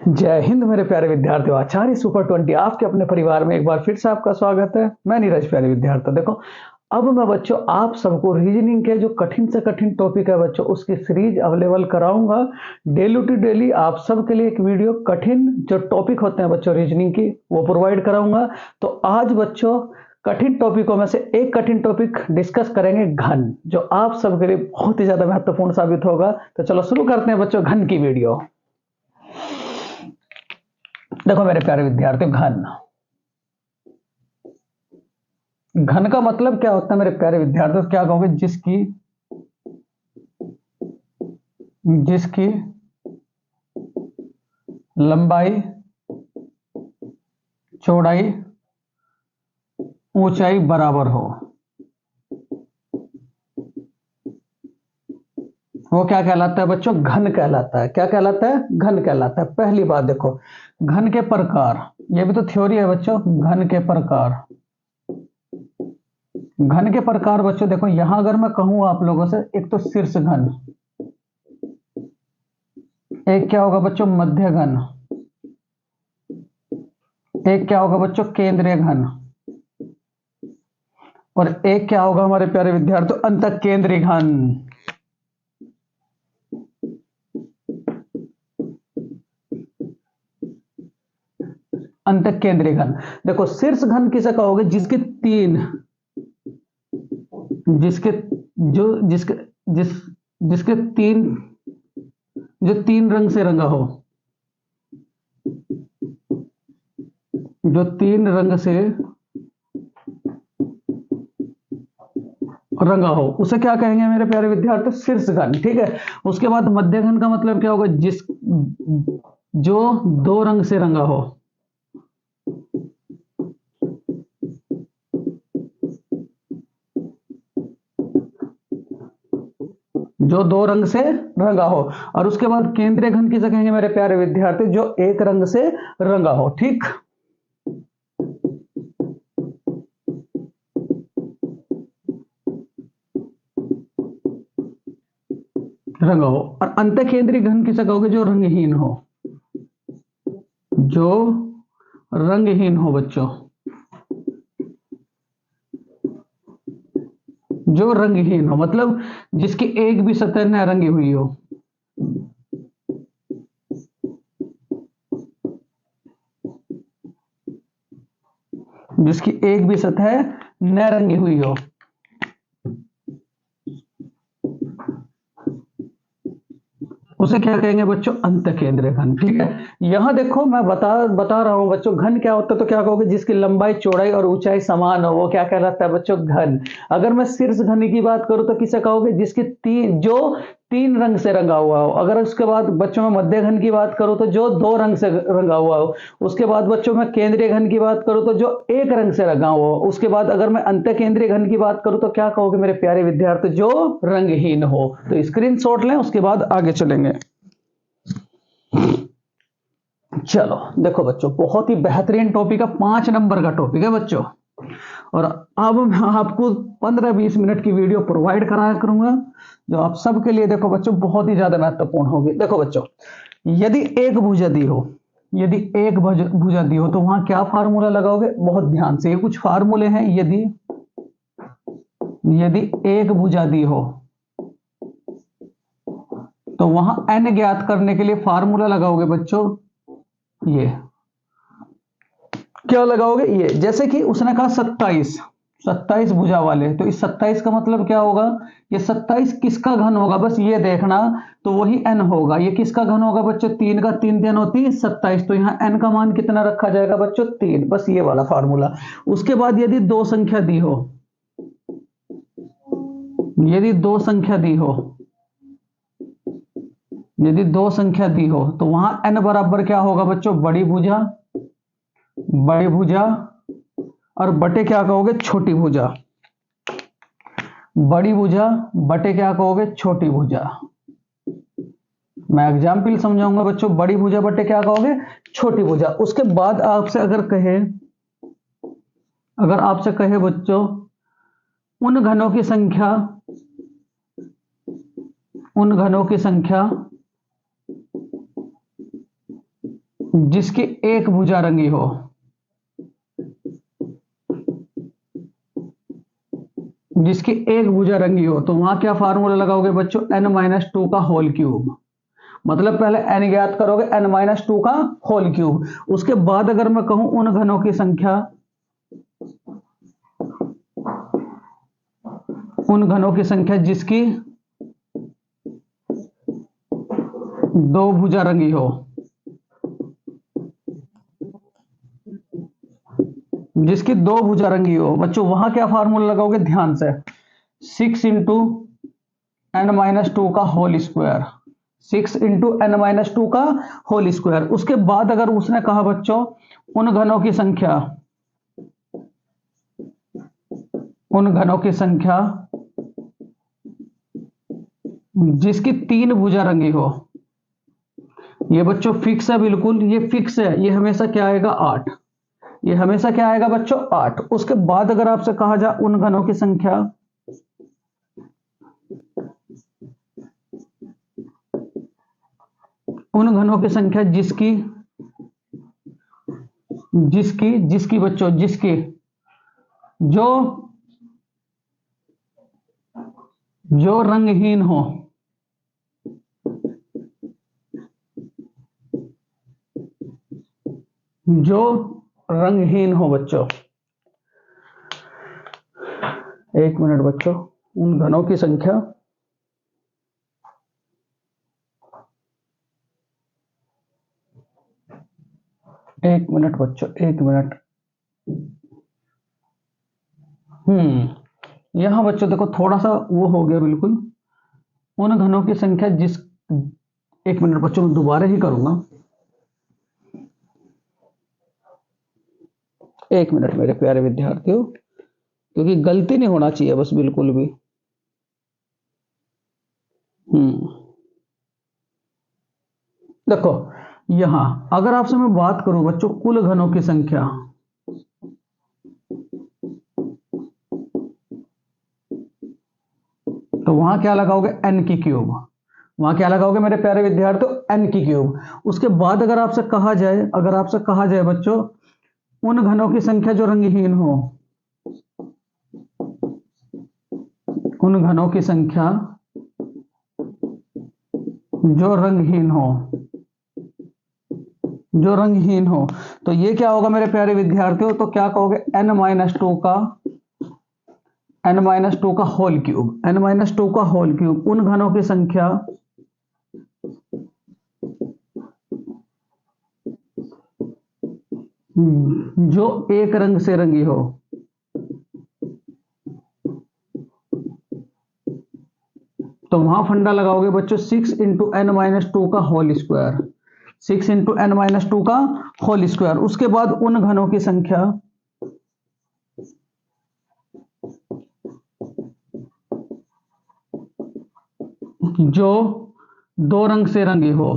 जय हिंद मेरे प्यारे विद्यार्थियों। आचार्य सुपर 20 आपके अपने परिवार में एक बार फिर से आपका स्वागत है। मैं नीरज। प्यारे विद्यार्थियों, देखो अब मैं बच्चों आप सबको रीजनिंग के जो कठिन से कठिन टॉपिक है बच्चों उसकी सीरीज अवेलेबल कराऊंगा। डेली टू डेली आप सबके लिए एक वीडियो कठिन जो टॉपिक होते हैं बच्चों रीजनिंग की वो प्रोवाइड कराऊंगा। तो आज बच्चों कठिन टॉपिकों में से एक कठिन टॉपिक डिस्कस करेंगे, घन, जो आप सबके लिए बहुत ही ज्यादा महत्वपूर्ण साबित होगा। तो चलो शुरू करते हैं बच्चों घन की वीडियो। देखो मेरे प्यारे विद्यार्थियों, घन घन का मतलब क्या होता है मेरे प्यारे विद्यार्थियों? क्या कहोगे? जिसकी जिसकी लंबाई, चौड़ाई, ऊंचाई बराबर हो, वो क्या कहलाता है बच्चों? घन कहलाता है। क्या कहलाता है? घन कहलाता है। पहली बात देखो, घन के प्रकार, ये भी तो थ्योरी है बच्चों। घन के प्रकार, घन के प्रकार बच्चों देखो, यहां अगर मैं कहूं आप लोगों से, एक तो शीर्ष घन, एक क्या होगा बच्चों? मध्य घन, एक क्या होगा बच्चों? केंद्रीय घन, और एक क्या होगा हमारे प्यारे विद्यार्थियों? अंतः केंद्रीय घन। अंतः केंद्रीय घन देखो, शीर्ष घन किसे कहोगे? जिसके तीन, जिसके जो जिसके जिस जिसके तीन, जो तीन रंग से रंगा हो, जो तीन रंग से रंगा हो, उसे क्या कहेंगे मेरे प्यारे विद्यार्थी? शीर्ष घन। ठीक है। उसके बाद मध्य घन का मतलब क्या होगा? जो दो रंग से रंगा हो, जो दो रंग से रंगा हो। और उसके बाद केंद्रीय घन किसे कहेंगे मेरे प्यारे विद्यार्थी? जो एक रंग से रंगा हो। ठीक, रंगा हो। और अंत केंद्रीय घन किसे कहोगे? जो रंगहीन हो, जो रंगहीन हो बच्चों, जो रंगहीन हो मतलब जिसकी एक भी सतह न रंगी हुई हो, जिसकी एक भी सतह न रंगी हुई हो, उसे क्या कहेंगे बच्चों? अंत केंद्रीय घन। ठीक है। यहां देखो मैं बता रहा हूं बच्चों, घन क्या होता है तो क्या कहोगे? जिसकी लंबाई, चौड़ाई और ऊंचाई समान हो, वो क्या कहलाता है बच्चों? घन। अगर मैं शीर्ष घन की बात करूं तो किसे कहोगे? जिसकी तीन रंग से रंगा हुआ हो। अगर उसके बाद बच्चों में मध्य घन की बात करूं तो जो दो रंग से रंगा हुआ हो। उसके बाद बच्चों में केंद्रीय घन की बात करूं तो जो एक रंग से रंगा हुआ हो। उसके बाद अगर मैं अंत केंद्रीय घन की बात करूं तो क्या कहोगे मेरे प्यारे विद्यार्थी? जो रंगहीन हो। तो स्क्रीनशॉट लें, उसके बाद आगे चलेंगे। चलो देखो बच्चों, बहुत ही बेहतरीन टॉपिक है, 5 नंबर का टॉपिक है बच्चों। और अब मैं आपको 15-20 मिनट की वीडियो प्रोवाइड कराया करूंगा, जो आप सबके लिए देखो बच्चों बहुत ही ज्यादा महत्वपूर्ण होगी। देखो बच्चों, यदि एक भुजा दी हो, यदि एक भुजा दी हो तो वहां क्या फार्मूला लगाओगे? बहुत ध्यान से, ये कुछ फार्मूले हैं। यदि यदि एक भुजा दी हो तो वहां n ज्ञात करने के लिए फार्मूला लगाओगे बच्चों, ये क्या लगाओगे? ये जैसे कि उसने कहा 27 भुजा वाले, तो इस 27 का मतलब क्या होगा? ये 27 किसका घन होगा? बस ये देखना, तो वही n होगा। ये किसका घन होगा बच्चों? 3 का 3 दिन होती है 27, तो यहाँ n का मान कितना रखा जाएगा बच्चों? 3। बस ये वाला फार्मूला। उसके बाद यदि दो संख्या दी हो, यदि दो संख्या दी हो, यदि दो संख्या दी हो तो वहां n बराबर क्या होगा बच्चों? बड़ी भुजा, बड़ी भुजा, और बटे क्या कहोगे? छोटी भुजा। बड़ी भुजा बटे क्या कहोगे? छोटी भुजा। मैं एग्जाम्पल समझाऊंगा बच्चों। बड़ी भुजा बटे क्या कहोगे? छोटी भुजा। उसके बाद आपसे अगर आपसे कहे बच्चों उन घनों की संख्या, उन घनों की संख्या जिसकी एक भुजा रंगी हो, जिसकी एक भुजा रंगी हो, तो वहां क्या फार्मूला लगाओगे बच्चों, n-2 का होल क्यूब। मतलब पहले n ज्ञात करोगे, n-2 का होल क्यूब। उसके बाद अगर मैं कहूं उन घनों की संख्या, उन घनों की संख्या जिसकी दो भुजा रंगी हो, जिसकी दो भुजा रंगी हो बच्चों, वहां क्या फार्मूला लगाओगे ध्यान से, 6 × n-2 का होल स्क्वायर, 6 × n-2 का होल स्क्वायर। उसके बाद अगर उसने कहा बच्चों उन घनों की संख्या, उन घनों की संख्या जिसकी तीन भुजा रंगी हो, ये बच्चों फिक्स है, बिल्कुल ये फिक्स है, ये हमेशा क्या आएगा 8, ये हमेशा क्या आएगा बच्चों 8। उसके बाद अगर आपसे कहा जाए उन घनों की संख्या, उन घनों की संख्या जिसकी, जिसकी जिसकी बच्चों जिसकी जो जो रंगहीन हो, जो रंगहीन हो बच्चों, एक मिनट बच्चों, उन घनों की संख्या, एक मिनट बच्चों, एक मिनट। यहां बच्चों देखो थोड़ा सा वो हो गया, बिल्कुल उन घनों की संख्या जिस, एक मिनट बच्चों मैं दोबारा ही करूंगा, एक मिनट मेरे प्यारे विद्यार्थियों, क्योंकि गलती नहीं होना चाहिए बस बिल्कुल भी। देखो यहां अगर आपसे मैं बात करूं बच्चों कुल घनों की संख्या, तो वहां क्या लगाओगे n की क्यूब, वहां क्या लगाओगे मेरे प्यारे विद्यार्थियों n की क्यूब। उसके बाद अगर आपसे कहा जाए, अगर आपसे कहा जाए बच्चों उन घनों की संख्या जो रंगहीन हो, उन घनों की संख्या जो रंगहीन हो, जो रंगहीन हो, तो ये क्या होगा मेरे प्यारे विद्यार्थियों, तो क्या कहोगे n-2 का, n-2 का होल क्यूब, n-2 का होल क्यूब। उन घनों की संख्या जो एक रंग से रंगी हो, तो वहां फंडा लगाओगे बच्चों 6 × n-2 का होल स्क्वायर, 6 × n-2 का होल स्क्वायर। उसके बाद उन घनों की संख्या जो दो रंग से रंगी हो,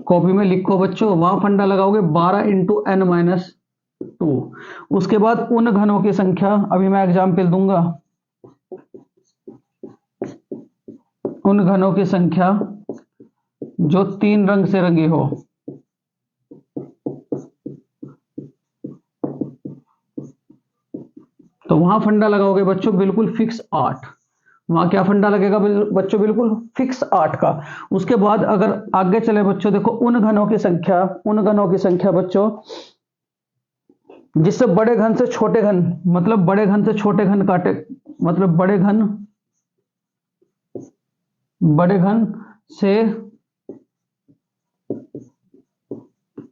कॉपी में लिखो बच्चों, वहां फंडा लगाओगे 12 × n-2। उसके बाद उन घनों की संख्या, अभी मैं एग्जाम्पल दूंगा, उन घनों की संख्या जो तीन रंग से रंगी हो, तो वहां फंडा लगाओगे बच्चों बिल्कुल फिक्स 8। वहां क्या फंडा लगेगा बच्चों, बिल्कुल फिक्स 8 का। उसके बाद अगर आगे चले बच्चों, देखो उन घनों की संख्या, उन घनों की संख्या बच्चों जिससे बड़े घन से छोटे घन, मतलब बड़े घन से छोटे घन काटे, मतलब बड़े घन से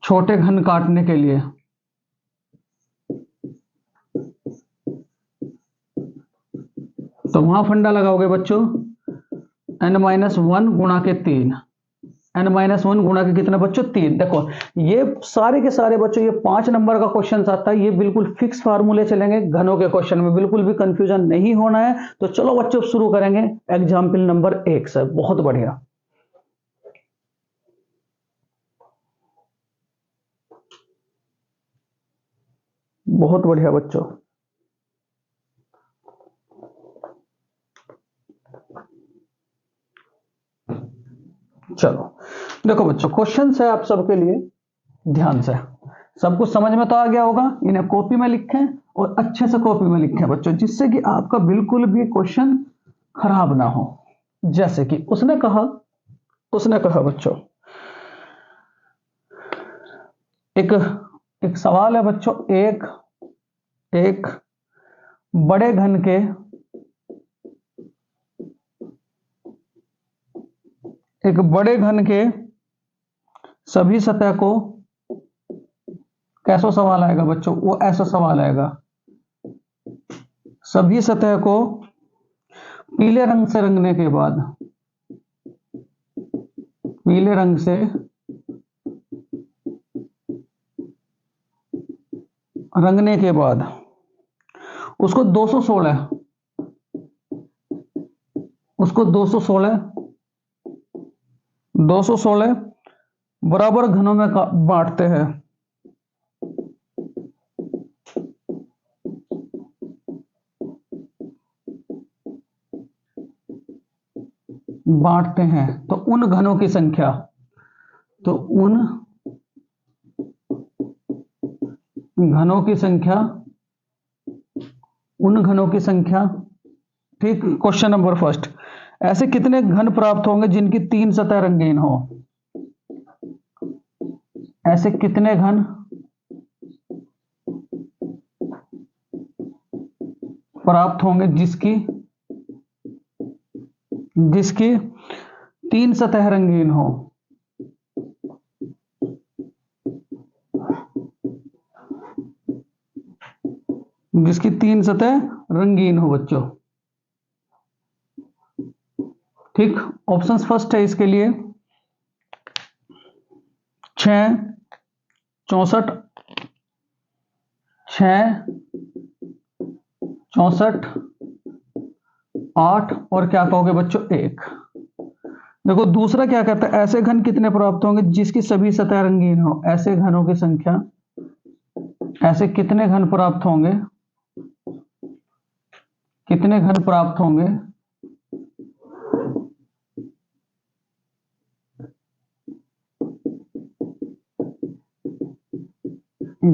छोटे घन काटने के लिए, तो वहां फंडा लगाओगे बच्चों n-1 गुणा के 3, n-1 गुणा के कितना बच्चों 3। देखो ये सारे के सारे बच्चों, ये 5 नंबर का क्वेश्चन आता है, ये बिल्कुल फिक्स फार्मूले चलेंगे घनों के क्वेश्चन में, बिल्कुल भी कंफ्यूजन नहीं होना है। तो चलो बच्चों शुरू करेंगे एग्जाम्पल नंबर 1 से। बहुत बढ़िया, बहुत बढ़िया बच्चों। चलो देखो बच्चों, क्वेश्चन है आप सबके लिए, ध्यान से। सब कुछ समझ में तो आ गया होगा। इन्हें कॉपी में लिखें और अच्छे से कॉपी में लिखें बच्चों, जिससे कि आपका बिल्कुल भी क्वेश्चन खराब ना हो। जैसे कि उसने कहा बच्चों, एक एक सवाल है बच्चों, एक बड़े घन के सभी सतह को, कैसा सवाल आएगा बच्चों, वो ऐसा सवाल आएगा, सभी सतह को पीले रंग से रंगने के बाद, पीले रंग से रंगने के बाद उसको 216 बराबर घनों में बांटते हैं। तो उन घनों की संख्या, ठीक। क्वेश्चन नंबर फर्स्ट, ऐसे कितने घन प्राप्त होंगे जिनकी 3 सतह रंगीन हो? ऐसे कितने घन प्राप्त होंगे जिसकी 3 सतह रंगीन हो? जिसकी 3 सतह रंगीन हो बच्चों, ठीक। ऑप्शन फर्स्ट है इसके लिए 6, 64, 8 और क्या कहोगे बच्चों 1। देखो दूसरा क्या कहता है, ऐसे घन कितने प्राप्त होंगे जिसकी सभी सतह रंगीन हो? ऐसे घनों की संख्या, ऐसे कितने घन प्राप्त होंगे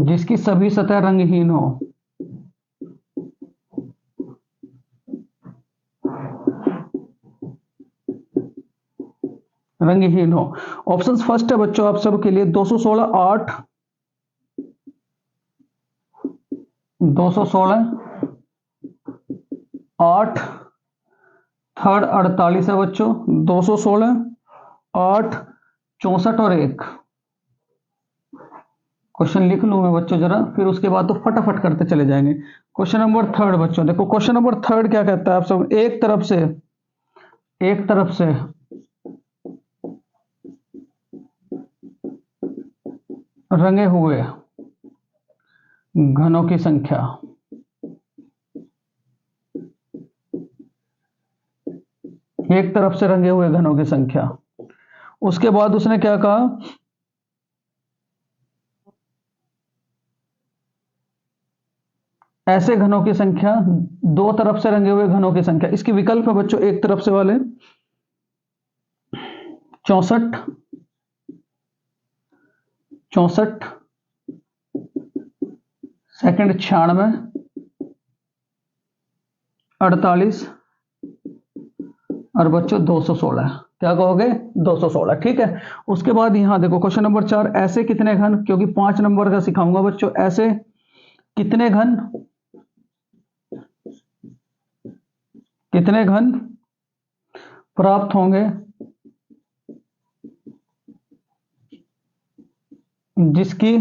जिसकी सभी सतह रंगहीन हो? रंगहीन हो। ऑप्शन फर्स्ट है बच्चों आप सबके लिए 216, 8, थर्ड 48 है बच्चों, 216, 8, 64 और 1। क्वेश्चन लिख लूं मैं बच्चों जरा, फिर उसके बाद तो फटाफट करते चले जाएंगे। क्वेश्चन नंबर थर्ड बच्चों, देखो क्वेश्चन नंबर थर्ड क्या कहता है आप सब, एक तरफ से रंगे हुए घनों की संख्या, एक तरफ से रंगे हुए घनों की संख्या। उसके बाद उसने क्या कहा, ऐसे घनों की संख्या, दो तरफ से रंगे हुए घनों की संख्या। इसकी विकल्प है बच्चों, एक तरफ से वाले 64, 2 96, 48 और बच्चों 216। क्या कहोगे 216, ठीक है। उसके बाद यहां देखो क्वेश्चन नंबर 4, ऐसे कितने घन, क्योंकि 5 नंबर का सिखाऊंगा बच्चों, ऐसे कितने घन प्राप्त होंगे जिसकी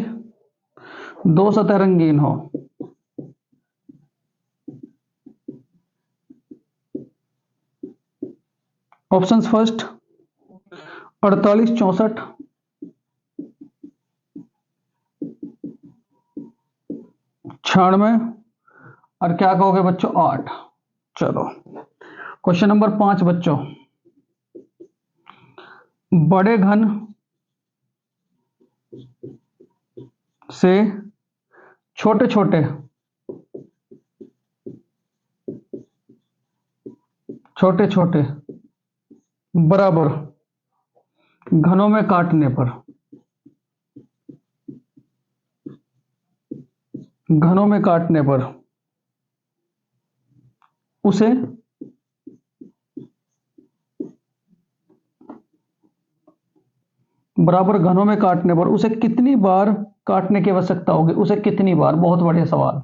2 सतह रंगीन हो? ऑप्शंस फर्स्ट 48, 64, 96 और क्या कहोगे बच्चों 8। चलो क्वेश्चन नंबर 5 बच्चों, बड़े घन से छोटे छोटे बराबर घनों में काटने पर, घनों में काटने पर उसे बराबर घनों में काटने पर उसे कितनी बार काटने की आवश्यकता होगी? उसे कितनी बार, बहुत बढ़िया सवाल,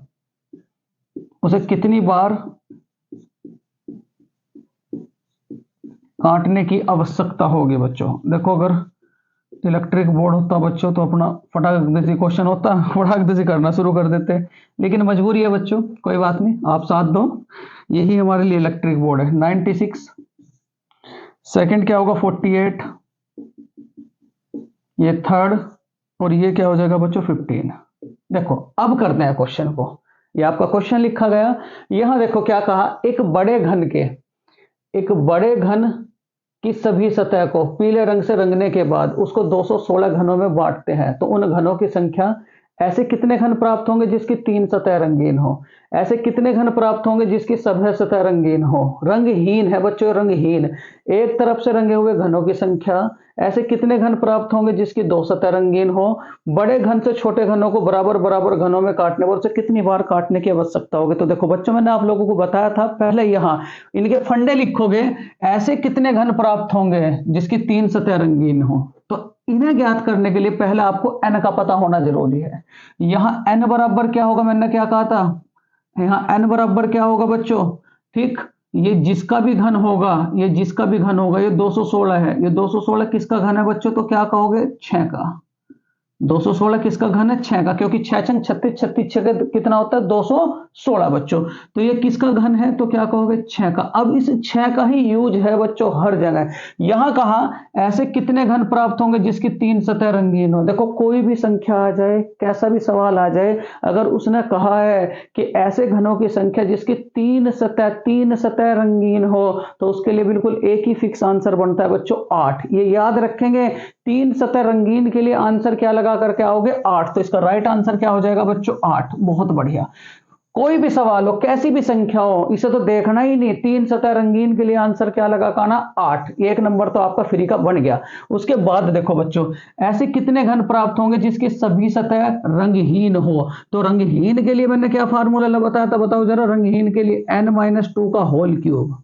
उसे कितनी बार काटने की आवश्यकता होगी बच्चों? देखो अगर इलेक्ट्रिक बोर्ड होता बच्चों तो अपना फटाक देसी क्वेश्चन होता, फटाक देसी करना शुरू कर देते, लेकिन मजबूरी है बच्चों, कोई बात नहीं, आप साथ दो, यही हमारे लिए इलेक्ट्रिक बोर्ड है। 96, सेकंड क्या होगा 48, ये थर्ड, और ये क्या हो जाएगा बच्चों 15। देखो अब करते हैं क्वेश्चन को, ये आपका क्वेश्चन लिखा गया, यहां देखो क्या कहा, एक बड़े घन की सभी सतह को पीले रंग से रंगने के बाद उसको 216 घनों में बांटते हैं, तो उन घनों की संख्या, ऐसे कितने घन प्राप्त होंगे जिसकी 3 सतह रंगीन हो? ऐसे कितने घन प्राप्त होंगे जिसकी सभी सतह रंगीन हो? रंगहीन है बच्चों, रंगहीन, एक तरफ से रंगे हुए घनों की संख्या, ऐसे कितने घन प्राप्त होंगे जिसकी 2 सतह रंगीन हो? बड़े घन से छोटे घनों को बराबर बराबर घनों में काटने पर उसे कितनी बार काटने की आवश्यकता होगी? तो देखो बच्चों, मैंने आप लोगों को बताया था, पहले यहां इनके फंडे लिखोगे, ऐसे कितने घन प्राप्त होंगे जिसकी 3 सतह रंगीन हो, तो इन्हें ज्ञात करने के लिए पहले आपको n का पता होना जरूरी है। यहां n बराबर क्या होगा, मैंने क्या कहा था, यहां n बराबर क्या होगा बच्चों, ठीक, ये जिसका भी घन होगा, ये जिसका भी घन होगा, ये 216 है, ये 216 किसका घन है बच्चों, तो क्या कहोगे 6 का। 216 किसका घन है, 6 का, क्योंकि 6 छंग 36, 36 छः कितना होता है 216 बच्चों, तो ये किसका घन है, तो क्या कहोगे 6 का। अब इस 6 का ही यूज है बच्चों हर जगह। यहां कहा ऐसे कितने घन प्राप्त होंगे जिसकी 3 सतह रंगीन हो, देखो कोई भी संख्या आ जाए, कैसा भी सवाल आ जाए, अगर उसने कहा है कि ऐसे घनों की संख्या जिसकी 3 सतह रंगीन हो, तो उसके लिए बिल्कुल एक ही फिक्स आंसर बनता है बच्चों 8। ये याद रखेंगे, 3 सतह रंगीन के लिए आंसर क्या लगा करके आओगे 8, तो इसका राइट आंसर क्या हो जाएगा बच्चों 8। बहुत बढ़िया, कोई भी सवाल हो, कैसी भी संख्या हो, इसे तो देखना ही नहीं, 3 सतह रंगीन के लिए आंसर क्या लगा काना 8, एक नंबर तो आपका फ्री का बन गया। उसके बाद देखो बच्चों, ऐसे कितने घन प्राप्त होंगे जिसकी सभी सतह रंगहीन हो, तो रंगहीन के लिए मैंने क्या फार्मूला बताया था, बताओ जरा, रंगहीन के लिए n-2 का होल क्यूब,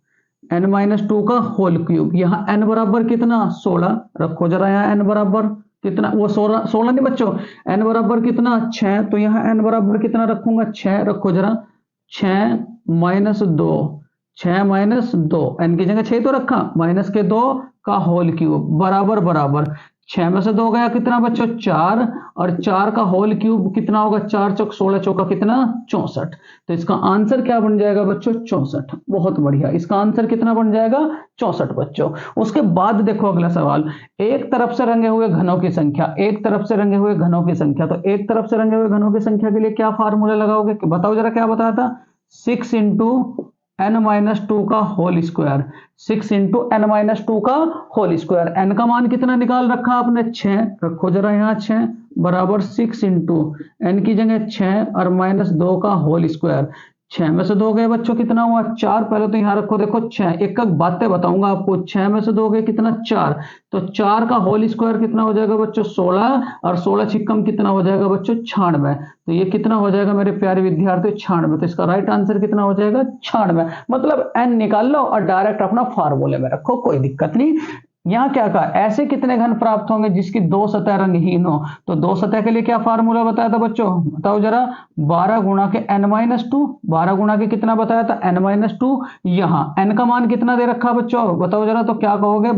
n-2 का होल क्यूब, यहां n बराबर कितना 16 रखो जरा, यहां n बराबर कितना, वो 16 नहीं बच्चों, n बराबर कितना 6, तो यहां n बराबर कितना रखूंगा 6 रखो जरा, 6 माइनस 2, 6 माइनस 2, n की जगह 6 तो रखा, माइनस के 2 का होल क्यूब बराबर बराबर 6 में से 2 गया कितना बच्चों 4, और 4 का होल क्यूब कितना होगा, 4 चौक 16, चौका कितना 64, तो इसका आंसर क्या बन जाएगा बच्चों 64। बहुत बढ़िया, इसका आंसर कितना बन जाएगा 64 बच्चों। उसके बाद देखो अगला सवाल, एक तरफ से रंगे हुए घनों की संख्या, एक तरफ से रंगे हुए घनों की संख्या, तो एक तरफ से रंगे हुए घनों की संख्या के लिए क्या फार्मूला लगाओगे, बताओ जरा, क्या बताया था, 6 इंटू n-2 का होल स्क्वायर, 6 इंटू n-2 का होल स्क्वायर, n का मान कितना निकाल रखा आपने 6 रखो जरा, यहां 6 बराबर 6 इंटू n की जगह 6 और -2 का होल स्क्वायर, 6 में से 2 गए बच्चों कितना हुआ 4, पहले तो यहां रखो, देखो 6 एक एक बातें बताऊंगा आपको, 6 में से 2 गए कितना 4, तो 4 का होल स्क्वायर कितना हो जाएगा बच्चों 16, और 16 छिक्कम कितना हो जाएगा बच्चों 96, तो ये कितना हो जाएगा मेरे प्यारे विद्यार्थी 96, तो इसका राइट आंसर कितना हो जाएगा 96, मतलब n निकाल लो और डायरेक्ट अपना फार्मूले में रखो, कोई दिक्कत नहीं। यहां क्या कहा, ऐसे कितने घन प्राप्त होंगे जिसकी 2 सतह रंगहीन हो, तो 2 सतह के लिए क्या फार्मूला बताया था बच्चों, बताओ जरा, 12 गुणा के n-2, 12 गुणा के कितना बताया था n-2, यहां n का मान कितना दे रखा बच्चों, बताओ जरा, तो क्या कहोगे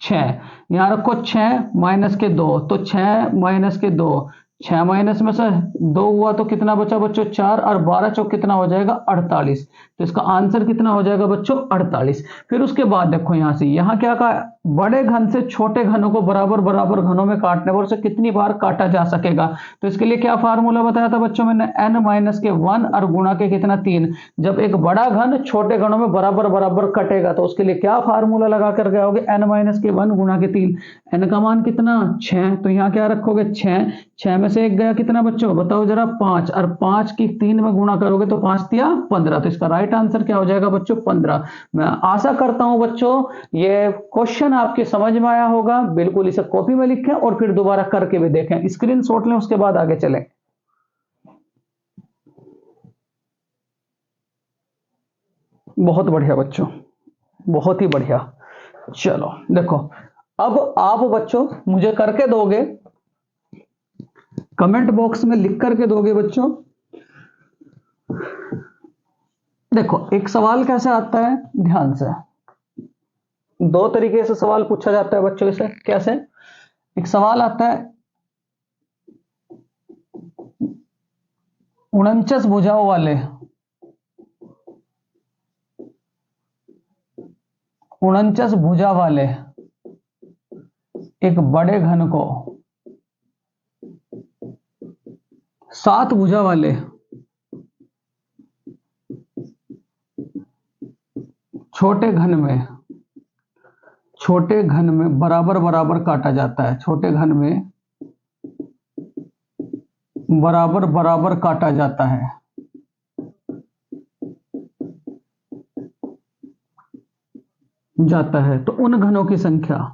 6, यहां रखो 6 माइनस के 2, तो 6 माइनस के 2, 6 माइनस में से 2 हुआ तो कितना बचा बच्चों 4, और 12 चौक कितना हो जाएगा 48, तो इसका आंसर कितना हो जाएगा बच्चों 48। फिर उसके बाद देखो यहां से, यहां क्या कहा, बड़े घन से छोटे घनों को बराबर बराबर घनों में काटने पर उसे कितनी बार काटा जा सकेगा, तो इसके लिए क्या फार्मूला बताया था बच्चों मैंने, n-1 और गुणा के कितना 3, जब एक बड़ा घन छोटे घनों में बराबर बराबर कटेगा तो उसके लिए क्या फार्मूला लगा कर गए, n-1 गुणा के 3, n का मान कितना 6, तो यहां क्या रखोगे 6, 6 में से 1 गया, कितना बच्चों बताओ जरा, 5, और 5 की 3 में गुणा करोगे तो 5 तिया 15, तो इसका राइट आंसर क्या हो जाएगा बच्चों 15। मैं आशा करता हूं बच्चों ये क्वेश्चन आपके समझ में आया होगा। बिल्कुल इसे कॉपी में लिखें और फिर दोबारा करके भी देखें, स्क्रीनशॉट लें, उसके बाद आगे चलें। बहुत बढ़िया बच्चों, बहुत ही बढ़िया। चलो देखो, अब आप बच्चों मुझे करके दोगे, कमेंट बॉक्स में लिख करके दोगे बच्चों। देखो एक सवाल कैसे आता है, ध्यान से, दो तरीके से सवाल पूछा जाता है बच्चों। इसे कैसे, एक सवाल आता है 49 भुजाओं वाले, 49 भुजा वाले एक बड़े घन को 7 भुजा वाले छोटे घन में बराबर बराबर काटा जाता है, छोटे घन में बराबर बराबर काटा जाता है। तो उन घनों की संख्या,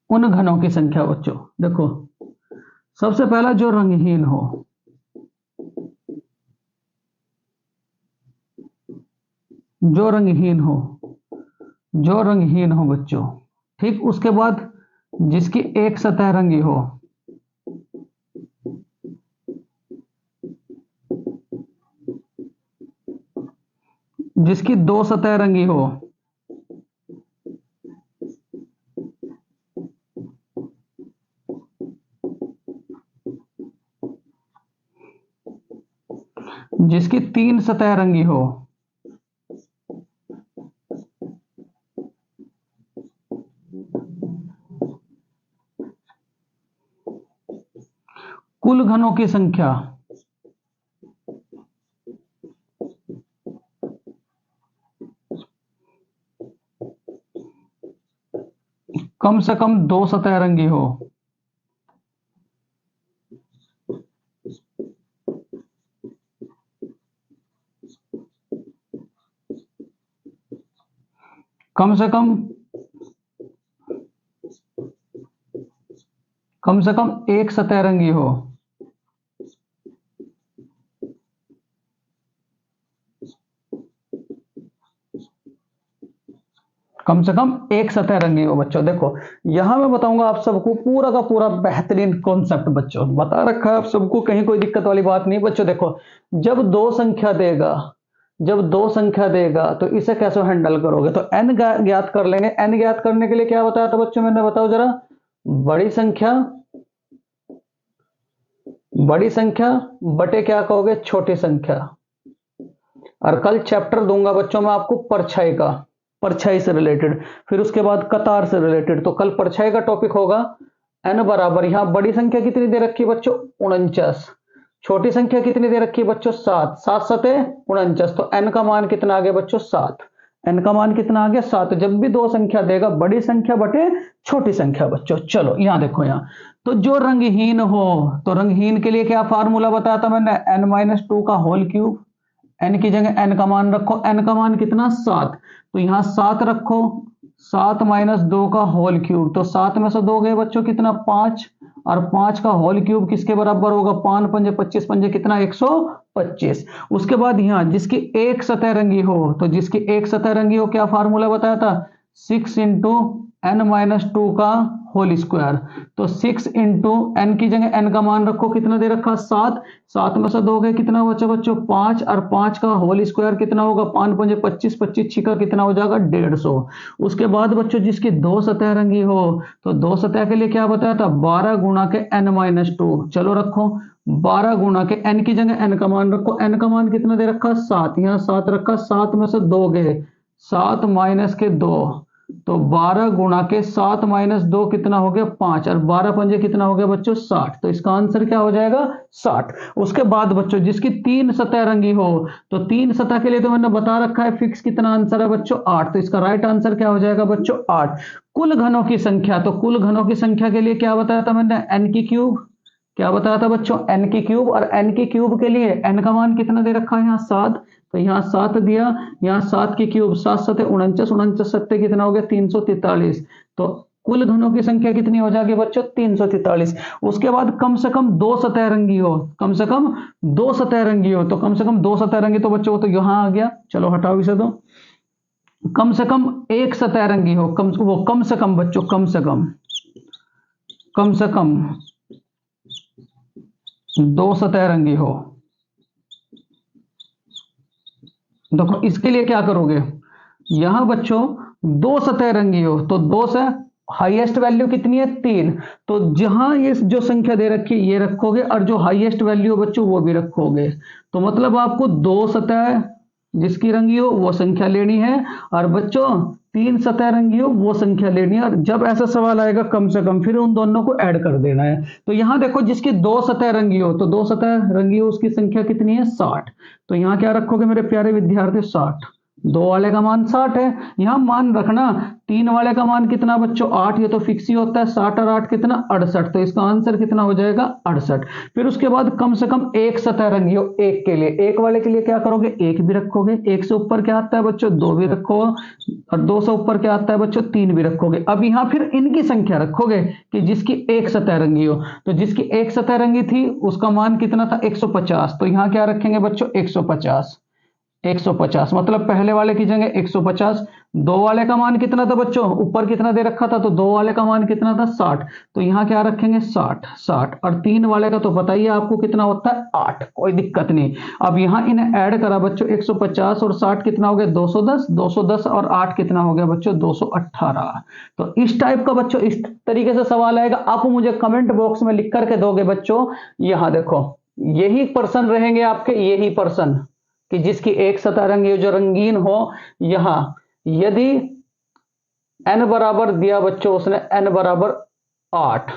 उन घनों की संख्या बच्चों, देखो सबसे पहला जो रंगहीन हो, जो रंगहीन हो बच्चों, ठीक। उसके बाद जिसकी एक सतह रंगी हो, जिसकी 2 सतह रंगी हो, जिसकी 3 सतह रंगी हो, कुल घनों की संख्या कम से कम 2 सतह रंगी हो, कम से कम एक सतह रंगी हो, कम से कम एक सतह रंगी हो बच्चों। देखो यहां मैं बताऊंगा आप सबको पूरा का पूरा बेहतरीन कॉन्सेप्ट बच्चों, बता रखा है आप सबको, कहीं कोई दिक्कत वाली बात नहीं बच्चों। देखो जब दो संख्या देगा तो इसे कैसे हैंडल करोगे, तो n ज्ञात कर लेंगे। n ज्ञात करने के लिए क्या बताया था बच्चों मैंने, बताओ जरा, बड़ी संख्या बटे क्या कहोगे, छोटी संख्या। और कल चैप्टर दूंगा बच्चों मैं आपको परछाई से रिलेटेड, फिर उसके बाद कतार से रिलेटेड। तो कल परछाई का टॉपिक होगा। n बराबर, यहां बड़ी संख्या कितनी दे रखी है बच्चों 49, छोटी संख्या कितनी दे रखी है बच्चों 7, 7 सते 49, तो n का मान कितना आ गया बच्चों 7, n का मान कितना आ गया 7। जब भी दो संख्या देगा, बड़ी संख्या बटे छोटी संख्या बच्चों। चलो यहां देखो, यहां तो जो रंगहीन हो, तो रंगहीन के लिए क्या फार्मूला बताया था मैंने, n-2 का होल क्यूब। n की जगह n का मान रखो, n का मान कितना 7, तो यहां 7 रखो, 7 - 2 का होल क्यूब, तो 7 में से 2 गए बच्चों कितना 5, और 5 का होल क्यूब किसके बराबर होगा, 5 पंजे 25 पंजे कितना 125। उसके बाद यहां जिसकी एक सतह रंगी हो, तो जिसकी एक सतह रंगी हो क्या फार्मूला बताया था, 6 इंटू n-2 का होल स्क्वायर। तो 6 इंटू एन की जगह n का मान रखो, कितना दे रखा 7, 7 में से 2 गए कितना बचा बच्चों 5, और 5 का होल स्क्वायर कितना होगा 5 पंजे 25, 25 छिका कितना हो जाएगा 150। उसके बाद बच्चों जिसकी 2 सतह रंगी हो, तो 2 सतह के लिए क्या बताया था 12 गुणा के n-2। चलो रखो 12 गुणा के n की जगह n का मान रखो, n का मान कितना दे रखा 7, यहां 7 रखा, 7 में से 2 गए 7 - 2, तो 12 गुणा के 7 माइनस 2 कितना हो गया 5, और 12 पंजे कितना हो गया बच्चों 60। तो इसका आंसर क्या हो जाएगा 60। उसके बाद बच्चों जिसकी 3 सतह रंगी हो, तो 3 सतह के लिए तो मैंने बता रखा है फिक्स कितना आंसर है बच्चों 8। तो इसका राइट आंसर क्या हो जाएगा बच्चों 8। कुल घनों की संख्या, तो कुल घनों की संख्या के लिए क्या बताया था मैंने, एन की क्यूब। क्या बताया था बच्चों, एन की क्यूब। और एन की क्यूब के लिए एन का मान कितना दे रखा है यहाँ 7, तो यहाँ 7 दिया, यहाँ 7 की क्यूब 7 7 49, 49 सत्ते कितना हो गया 343। तो कुल घनों की संख्या कितनी हो जाएगी बच्चों 343। उसके बाद कम से कम 2 सतह रंगी हो, कम से कम 2 सतह रंगी हो, तो कम से कम 2 सतह रंगी, तो बच्चों तो यहाँ आ गया, चलो हटाओ इसे। तो कम से कम 1 सतह रंगी हो, कम से कम बच्चों, कम से कम 2 सतह रंगी हो। देखो इसके लिए क्या करोगे, यहां बच्चों 2 सतह रंगी हो, तो 2 से हाईएस्ट वैल्यू कितनी है 3, तो जहां ये जो संख्या दे रखी है ये रखोगे, और जो हाईएस्ट वैल्यू बच्चों वो भी रखोगे। तो मतलब आपको 2 सतह जिसकी रंगी हो वो संख्या लेनी है, और बच्चों 3 सतह रंगी हो वो संख्या लेनी है। और जब ऐसा सवाल आएगा कम से कम, फिर उन दोनों को ऐड कर देना है। तो यहां देखो जिसकी 2 सतह रंगी हो, तो 2 सतह रंगी हो उसकी संख्या कितनी है 60। तो यहां क्या रखोगे मेरे प्यारे विद्यार्थी 60। 2 वाले का मान 60 है, यहां मान रखना 3 वाले का मान कितना बच्चों 8, ये तो फिक्स ही होता है 60 और 8 कितना 68। तो इसका आंसर कितना हो जाएगा 68। फिर उसके बाद कम से कम 1 सतह रंगी हो, 1 के लिए, 1 वाले के लिए क्या करोगे 1 भी रखोगे, 1 से ऊपर क्या आता है बच्चों 2 भी रखो, और 2 से ऊपर क्या आता है बच्चों 3 भी रखोगे। अब यहां फिर इनकी संख्या रखोगे कि जिसकी 1 सतह रंगी हो, तो जिसकी 1 सतह रंगी थी उसका मान कितना था 150। तो यहां क्या रखेंगे बच्चों 150, 150 मतलब पहले वाले की जगह 150। 2 वाले का मान कितना था बच्चों, ऊपर कितना दे रखा था, तो 2 वाले का मान कितना था 60, तो यहां क्या रखेंगे 60 60। और 3 वाले का तो बताइए आपको कितना होता है 8, कोई दिक्कत नहीं। अब यहां इन्हें ऐड करा बच्चों 150 और 60 कितना हो गया 210, 210 और 8 कितना हो गया बच्चों 218। तो इस टाइप का बच्चों इस तरीके से सवाल आएगा, आप मुझे कमेंट बॉक्स में लिख करके दोगे बच्चों। यहां देखो यही पर्सन रहेंगे आपके, यही पर्सन कि जिसकी 1 सतह रंगी जो रंगीन हो। यहां यदि n बराबर दिया बच्चों उसने n बराबर 8,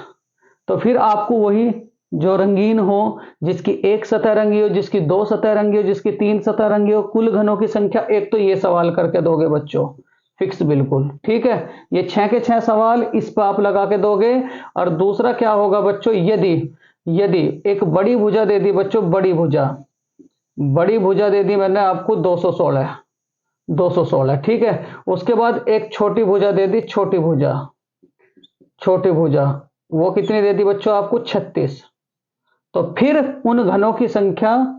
तो फिर आपको वही जो रंगीन हो, जिसकी 1 सतह रंगी हो, जिसकी 2 सतह रंगी हो, जिसकी 3 सतह रंगी हो, कुल घनों की संख्या, एक तो ये सवाल करके दोगे बच्चों फिक्स बिल्कुल, ठीक है। ये 6 के 6 सवाल इस पर आप लगा के दोगे। और दूसरा क्या होगा बच्चों, यदि यदि एक बड़ी भुजा दे दी बच्चों, बड़ी भुजा दे दी मैंने आपको 216, ठीक है। उसके बाद एक छोटी भुजा दे दी, छोटी भुजा वो कितनी दे दी बच्चों आपको 36। तो फिर उन घनों की संख्या,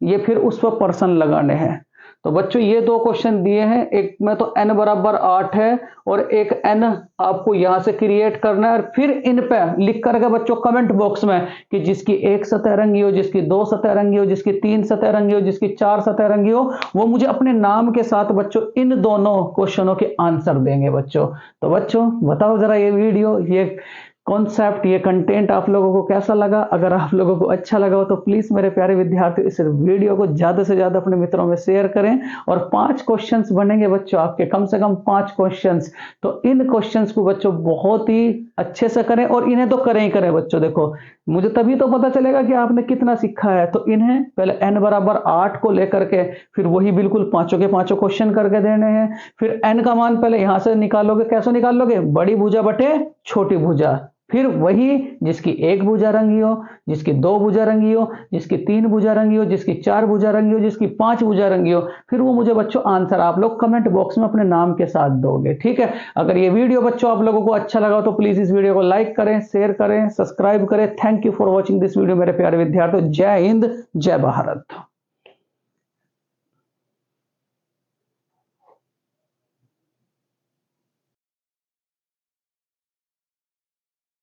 ये फिर उस पर पर्सन लगाने हैं। तो बच्चों ये 2 क्वेश्चन दिए हैं, एक में तो n बराबर 8 है और एक n आपको यहां से क्रिएट करना है। और फिर इन पे लिख करके बच्चों कमेंट बॉक्स में कि जिसकी 1 सतह रंगी हो, जिसकी 2 सतह रंगी हो, जिसकी 3 सतह रंगी हो, जिसकी 4 सतह रंगी हो, वो मुझे अपने नाम के साथ बच्चों इन दोनों क्वेश्चनों के आंसर देंगे बच्चों। तो बच्चों बताओ जरा ये वीडियो, ये कॉन्सेप्ट, ये कंटेंट आप लोगों को कैसा लगा। अगर आप लोगों को अच्छा लगा हो तो प्लीज मेरे प्यारे विद्यार्थी इस वीडियो को ज्यादा से ज्यादा अपने मित्रों में शेयर करें। और 5 क्वेश्चंस बनेंगे बच्चों आपके, कम से कम 5 क्वेश्चंस। तो इन क्वेश्चंस को बच्चों बहुत ही अच्छे से करें, और इन्हें तो करें ही करें बच्चों। देखो मुझे तभी तो पता चलेगा कि आपने कितना सीखा है। तो इन्हें पहले n बराबर 8 को लेकर के फिर वही बिल्कुल 5 के 5 क्वेश्चन करके देने हैं। फिर n का मान पहले यहां से निकालोगे, कैसे निकालोगे, बड़ी भुजा बटे छोटी भुजा। फिर वही जिसकी 1 भुजा रंगी हो, जिसकी 2 भुजा रंगी हो, जिसकी 3 भुजा रंगी हो, जिसकी 4 भुजा रंगी हो, जिसकी 5 भुजा रंगी हो, फिर वो मुझे बच्चों आंसर आप लोग कमेंट बॉक्स में अपने नाम के साथ दोगे, ठीक है। अगर ये वीडियो बच्चों आप लोगों को अच्छा लगा तो प्लीज इस वीडियो को लाइक करें, शेयर करें, सब्सक्राइब करें। Thank you for watching this video मेरे प्यारे विद्यार्थियों। जय हिंद, जय भारत।